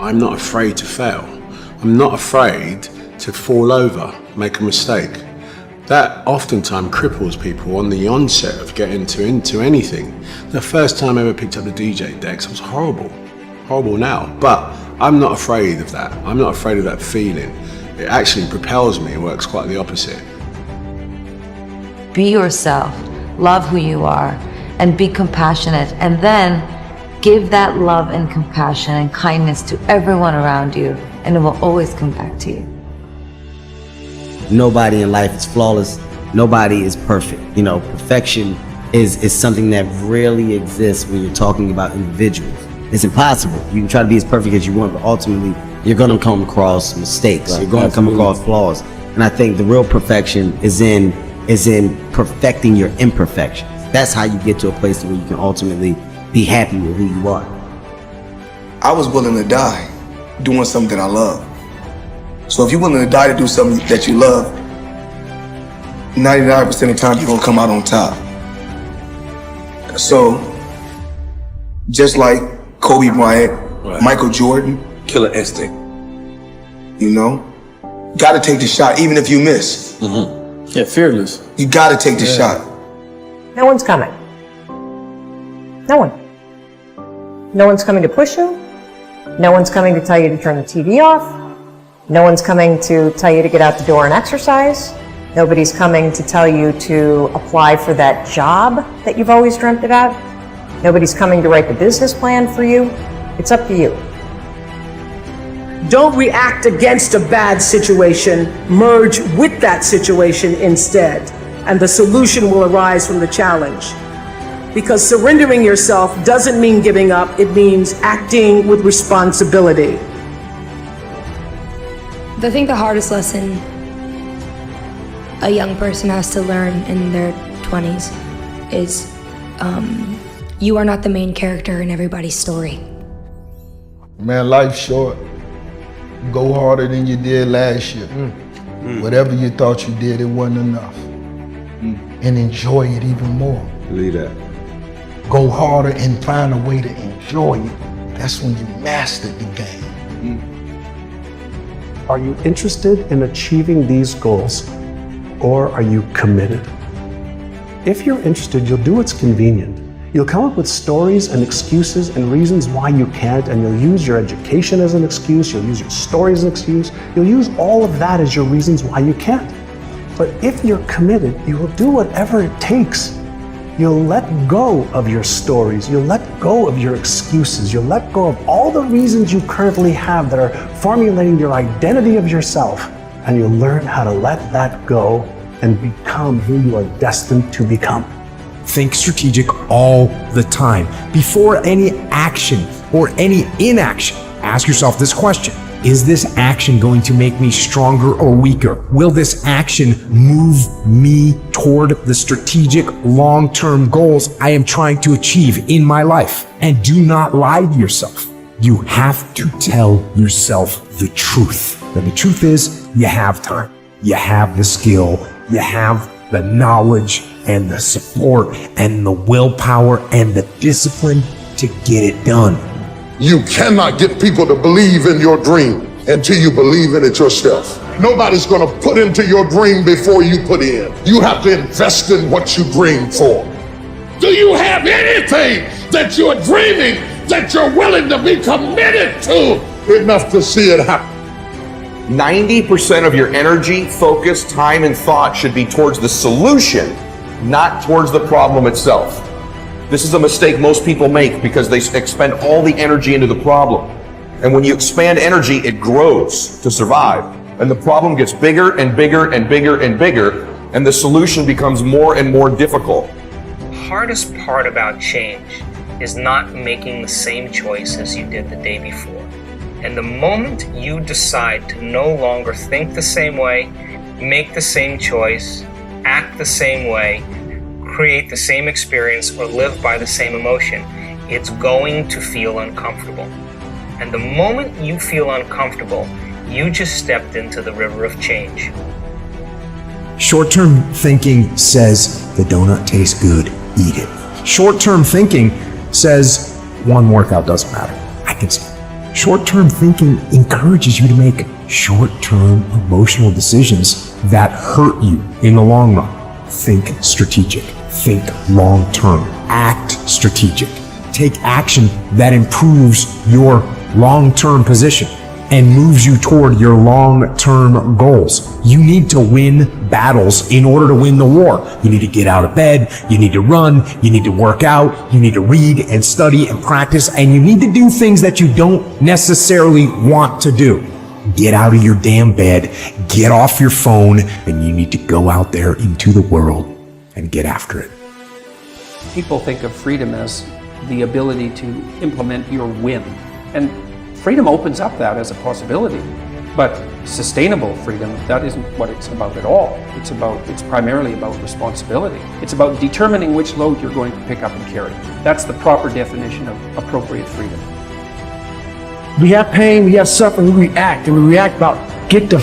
I'm not afraid to fail. I'm not afraid to fall over, make a mistake. That oftentimes cripples people on the onset of getting into anything. The first time I ever picked up the DJ decks, it was horrible now, but I'm not afraid of that. I'm not afraid of that feeling. It actually propels me. It works quite the opposite. Be yourself, love who you are, and be compassionate, and then give that love and compassion and kindness to everyone around you, and it will always come back to you. Nobody in life is flawless. Nobody is perfect. Perfection is something that rarely exists when you're talking about individuals. It's impossible. You can try to be as perfect as you want, but ultimately you're going to come across mistakes. Right. You're going to come across flaws. And I think the real perfection is in perfecting your imperfections. That's how you get to a place where you can ultimately be happy with who you are. I was willing to die doing something that I love. So if you're willing to die to do something that you love, 99% of the time you're gonna come out on top. So, just like Kobe Bryant, right. Michael Jordan, killer instinct. Gotta take the shot even if you miss. Mm-hmm. Yeah, fearless. You gotta take the shot. No one's coming. No one. No one's coming to push you. No one's coming to tell you to turn the TV off. No one's coming to tell you to get out the door and exercise. Nobody's coming to tell you to apply for that job that you've always dreamt about. Nobody's coming to write the business plan for you. It's up to you. Don't react against a bad situation. Merge with that situation instead, and the solution will arise from the challenge. Because surrendering yourself doesn't mean giving up, it means acting with responsibility. I think the hardest lesson a young person has to learn in their 20s is you are not the main character in everybody's story. Man, life's short. Go harder than you did last year. Whatever you thought you did, it wasn't enough. And enjoy it even more. Believe that. Go harder and find a way to enjoy it. That's when you mastered the game. Are you interested in achieving these goals, or are you committed? If you're interested, you'll do what's convenient. You'll come up with stories and excuses and reasons why you can't, and you'll use your education as an excuse, you'll use your story as an excuse, you'll use all of that as your reasons why you can't. But if you're committed, you will do whatever it takes. You'll let go of your stories, you'll let go of your excuses, you'll let go of all the reasons you currently have that are formulating your identity of yourself, and you'll learn how to let that go and become who you are destined to become. Think strategic all the time. Before any action or any inaction, ask yourself this question. Is this action going to make me stronger or weaker? Will this action move me toward the strategic long-term goals I am trying to achieve in my life? And do not lie to yourself. You have to tell yourself the truth. And the truth is, you have time. You have the skill. You have the knowledge and the support and the willpower and the discipline to get it done. You cannot get people to believe in your dream until you believe in it yourself. Nobody's gonna put into your dream before you put in. You have to invest in what you dream for. Do you have anything that you're dreaming that you're willing to be committed to enough to see it happen? 90% of your energy, focus, time, and thought should be towards the solution, not towards the problem itself. This is a mistake most people make because they expend all the energy into the problem. And when you expand energy, it grows to survive. And the problem gets bigger and bigger and bigger and bigger, and the solution becomes more and more difficult. The hardest part about change is not making the same choice as you did the day before. And the moment you decide to no longer think the same way, make the same choice, act the same way, create the same experience, or live by the same emotion, it's going to feel uncomfortable. And the moment you feel uncomfortable, you just stepped into the river of change. Short-term thinking says the donut tastes good, eat it. Short-term thinking says one workout doesn't matter. I can see it. Short-term thinking encourages you to make short-term emotional decisions that hurt you in the long run. Think strategic. Think long-term. Act strategic. Take action that improves your long-term position and moves you toward your long-term goals. You need to win battles in order to win the war. You need to get out of bed, you need to run, you need to work out, you need to read and study and practice, and you need to do things that you don't necessarily want to do. Get out of your damn bed, get off your phone, and you need to go out there into the world and get after it. People think of freedom as the ability to implement your whim. And freedom opens up that as a possibility. But sustainable freedom, that isn't what it's about at all. It's primarily about responsibility. It's about determining which load you're going to pick up and carry. That's the proper definition of appropriate freedom. We have pain, we have suffering, we react, and we react about get the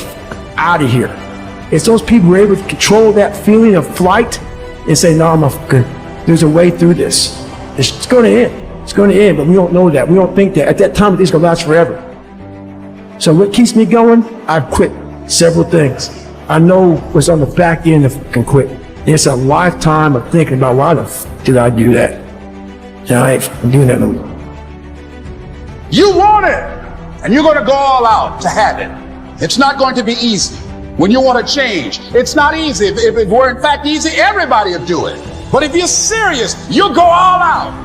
out of here. It's those people who are able to control that feeling of flight and say, no, there's a way through this. It's going to end. It's going to end, but we don't know that. We don't think that. At that time, it's going to last forever. So what keeps me going? I've quit several things. I know what's on the back end of quit. It's a lifetime of thinking about why the f did I do that? And I ain't doing that no more. You want it, and you're going to go all out to have it. It's not going to be easy. When you want to change, it's not easy. If it were in fact easy, everybody would do it. But if you're serious, you'll go all out.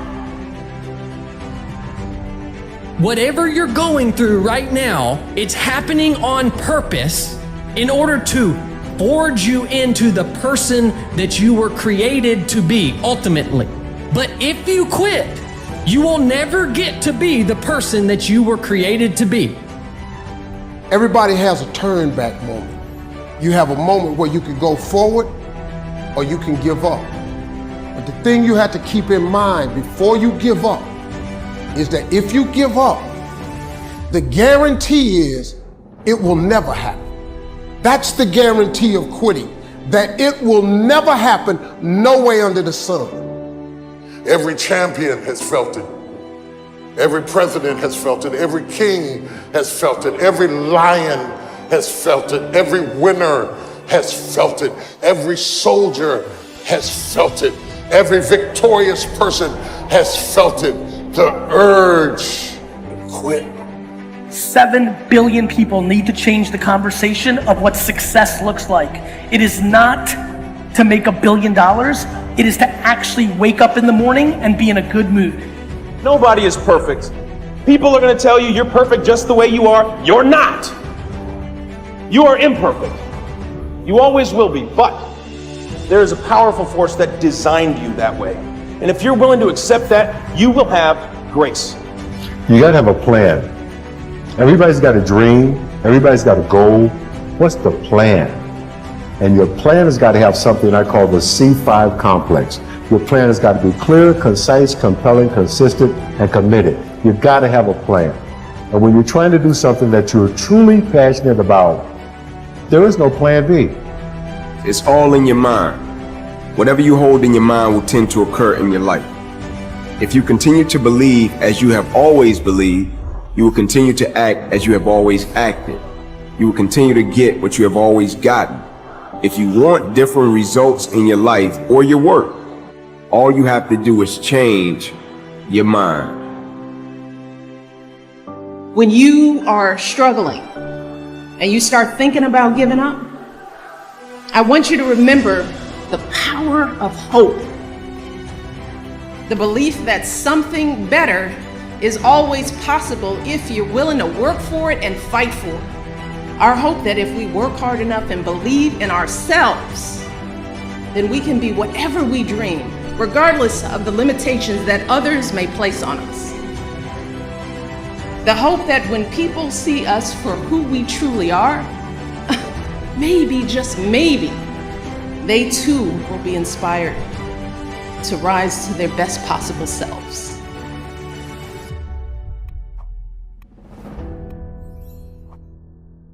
Whatever you're going through right now, it's happening on purpose in order to forge you into the person that you were created to be, ultimately. But if you quit, you will never get to be the person that you were created to be. Everybody has a turn back moment. You have a moment where you can go forward or you can give up. But the thing you have to keep in mind before you give up is that if you give up, the guarantee is it will never happen. That's the guarantee of quitting, that it will never happen, no way under the sun. Every champion has felt it. Every president has felt it. Every king has felt it. Every lion has felt it. Every winner has felt it. Every soldier has felt it. Every victorious person has felt it. The urge to quit. 7 billion people need to change the conversation of what success looks like. It is not to make $1 billion. It is to actually wake up in the morning and be in a good mood. Nobody is perfect. People are going to tell you you're perfect just the way you are. You're not. You are imperfect. You always will be, but there is a powerful force that designed you that way. And if you're willing to accept that, you will have grace. You gotta have a plan. Everybody's got a dream. Everybody's got a goal. What's the plan? And your plan has got to have something I call the C5 complex. Your plan has got to be clear, concise, compelling, consistent, and committed. You've got to have a plan. And when you're trying to do something that you're truly passionate about, there is no plan B. It's all in your mind. Whatever you hold in your mind will tend to occur in your life. If you continue to believe as you have always believed, you will continue to act as you have always acted. You will continue to get what you have always gotten. If you want different results in your life or your work, all you have to do is change your mind. When you are struggling and you start thinking about giving up, I want you to remember the power of hope. The belief that something better is always possible if you're willing to work for it and fight for it. Our hope that if we work hard enough and believe in ourselves, then we can be whatever we dream, regardless of the limitations that others may place on us. The hope that when people see us for who we truly are, maybe, just maybe, they too will be inspired to rise to their best possible selves.